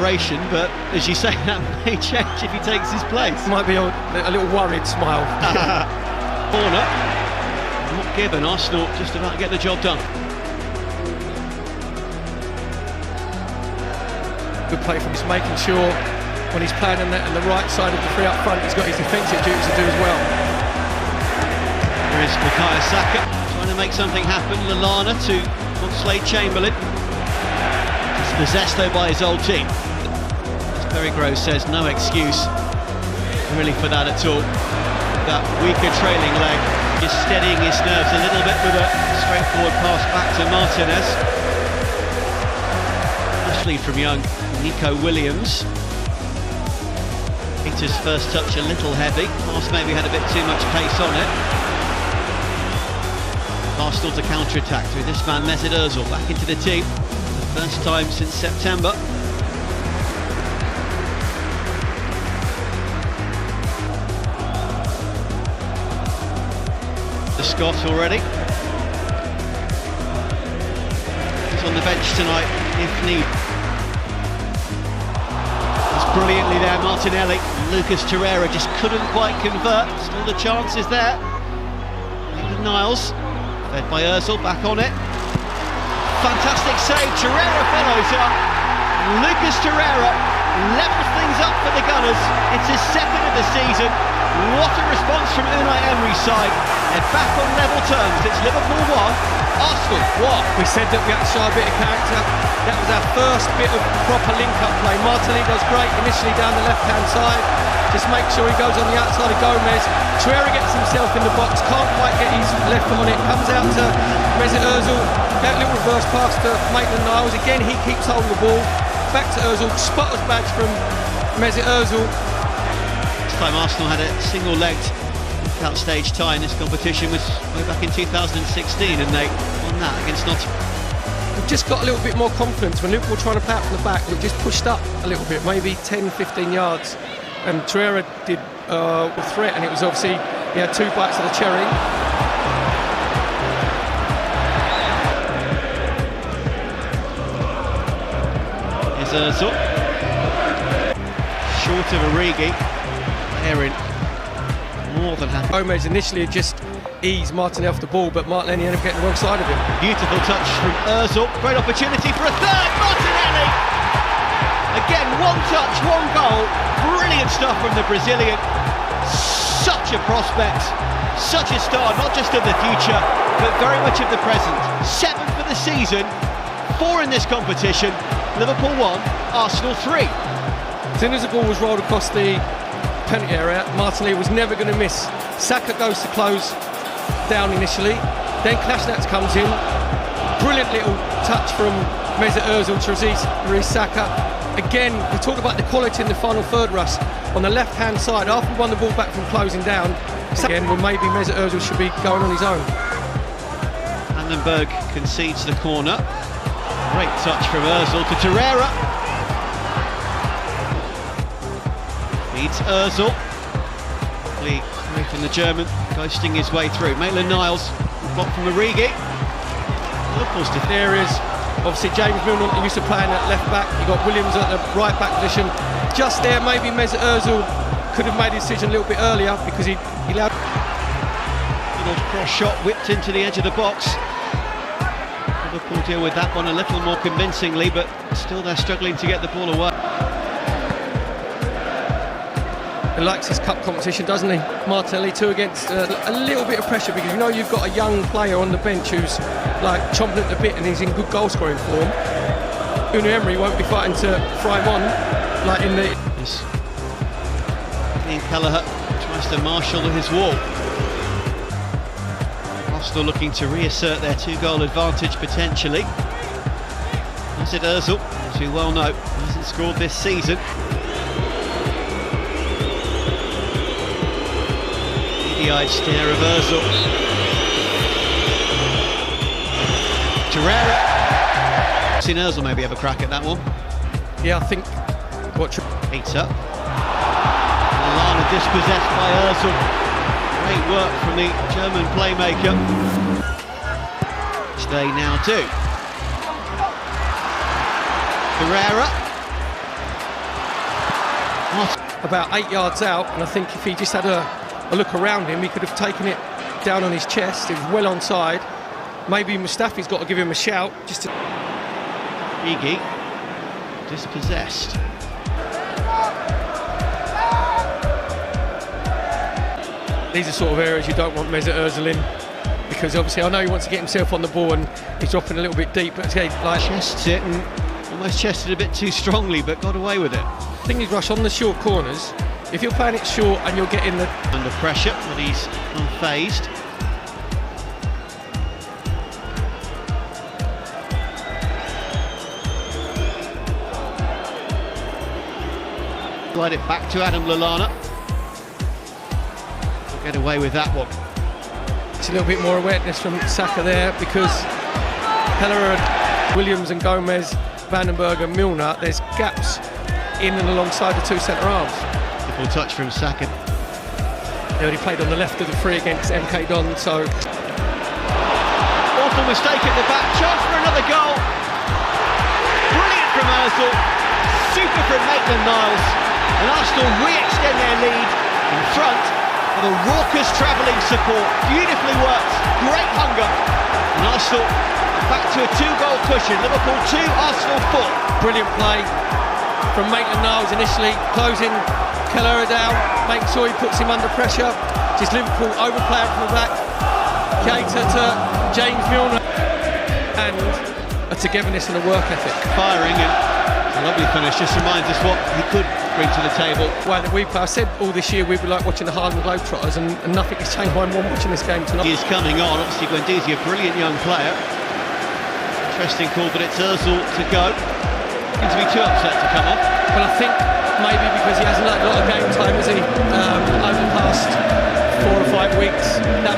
celebration, but as you say, that may change if he takes his place. Might be a little worried smile. Corner, not given. Arsenal just about to get the job done. Good play from him, making sure when he's playing on the right side of the three up front, he's got his defensive duties to do as well. There is Bukayo Saka trying to make something happen. Lallana to Oxlade-Chamberlain. He's possessed though by his old team. As Perry Groves says, no excuse really for that at all. That weaker trailing leg, just steadying his nerves a little bit with a straightforward pass back to Martinez. Ashley from Young, Nico Williams. Peter's first touch a little heavy. Pass maybe had a bit too much pace on it. Arsenal to counter-attack through this man Mesut Ozil back into the team. The first time since September. The Scot already. He's on the bench tonight if need. Brilliantly there, Martinelli. Lucas Torreira just couldn't quite convert. Still the chance is there. Niles, fed by Ozil, back on it. Fantastic save, Torreira follows up. Lucas Torreira levels things up for the Gunners. It's his second of the season. What a response from Unai Emery's side. They're back on level terms. It's Liverpool 1, Arsenal 1. We said that we had to show a bit of character. That was our first bit of proper link-up play. Martinelli does great initially down the left-hand side. Just make sure he goes on the outside of Gomez. Torreira gets himself in the box, can't quite get his left on it. Comes out to Mesut Ozil. That little reverse pass to Maitland-Niles. Again, he keeps holding the ball. Back to Ozil. Spotter's badge from Mesut Ozil. This time Arsenal had a single-legged knockout stage tie in this competition was way back in 2016, and they won that against Nottingham. We've just got a little bit more confidence. When Liverpool were trying to play out from the back, we've just pushed up a little bit, maybe 10-15 yards. And Torreira did a threat, and it was obviously, he had two bites of the cherry. Here's Ozil. Short of Origi. Erin more than happy. Gomez initially just eased Martinelli off the ball, but Martinelli ended up getting the wrong side of him. Beautiful touch from Ozil. Great opportunity for a third. Martinelli! Again, one touch, one goal. Brilliant stuff from the Brazilian. Such a prospect, such a star, not just of the future, but very much of the present. 7 for the season, 4 in this competition. Liverpool 1, Arsenal 3. As soon as the ball was rolled across the penalty area, Martinelli was never going to miss. Saka goes to close down initially, then Kolasinac comes in. Brilliant little touch from Mesut Ozil to Riz Saka. Again, we talk about the quality in the final third, Russ. On the left-hand side, after we won the ball back from closing down, again, well, maybe Mesut Ozil should be going on his own. Vandenberg concedes the corner. Great touch from Ozil to Torreira. Feeds Ozil. Away from the German, ghosting his way through. Maitland-Niles, blocked from Origi. Liverpool's areas. Obviously, James Milner used to playing at left back. You got Williams at the right back position. Just there, maybe Mesut Ozil could have made a decision a little bit earlier because he allowed. Little cross shot whipped into the edge of the box. Liverpool deal with that one a little more convincingly, but still they're struggling to get the ball away. He likes his cup competition, doesn't he? Martinelli too, against a little bit of pressure, because you know you've got a young player on the bench who's like chomping at the bit and he's in good goal scoring form. Unai Emery won't be fighting to fry him on like in the. Ian Kelleher tries to marshal his wall. Arsenal looking to reassert their 2-goal advantage potentially. Mesut Ozil, as we well know, hasn't scored this season. Eyed stare of Ozil. Torreira. Seen Ozil maybe have a crack at that one. Yeah, I think. Peter. Lallana dispossessed by Ozil. Great work from the German playmaker. Which they now do. Torreira. about 8 yards out, and I think if he just had a look around him, he could have taken it down on his chest. He was well onside. Maybe Mustafi's got to give him a shout just to... Iggy dispossessed. These are sort of areas you don't want Mesut Ozil in, because obviously I know he wants to get himself on the ball and he's dropping a little bit deep, but again, like... Chests it and almost chested a bit too strongly, but got away with it. The thing is, Rush, on the short corners, if you're playing it short and you're getting the... Under pressure, but he's unfazed. Slide it back to Adam Lallana. We'll get away with that one. It's a little bit more awareness from Saka there, because Keller, Williams and Gomez, Vandenberg and Milner, there's gaps in and alongside the two centre-halves. Full touch from Saka. They already played on the left of the free against MK Don, so... Awful mistake at the back, chance for another goal. Brilliant from Ozil, super from Maitland-Niles, and Arsenal re-extend their lead in front of a raucous travelling support. Beautifully worked, great hunger, and Arsenal back to a 2-goal cushion. Liverpool 2, Arsenal 4. Brilliant play from Maitland-Niles initially, closing Keller down, making sure he puts him under pressure. Just Liverpool overplay it from the back. Keita to James Milner, and a togetherness and a work ethic. Firing, and a lovely finish. Just reminds us what he could bring to the table. Well, I said all this year we'd be like watching the Harlem Globetrotters, and nothing has changed. I'm watching this game tonight. He is coming on. Obviously, Guendouzi, a brilliant young player. Interesting call, but it's Ozil to go. Seems to be too upset to come off. Well, I think maybe because he hasn't had a lot of game time, has he, over the past 4 or 5 weeks. That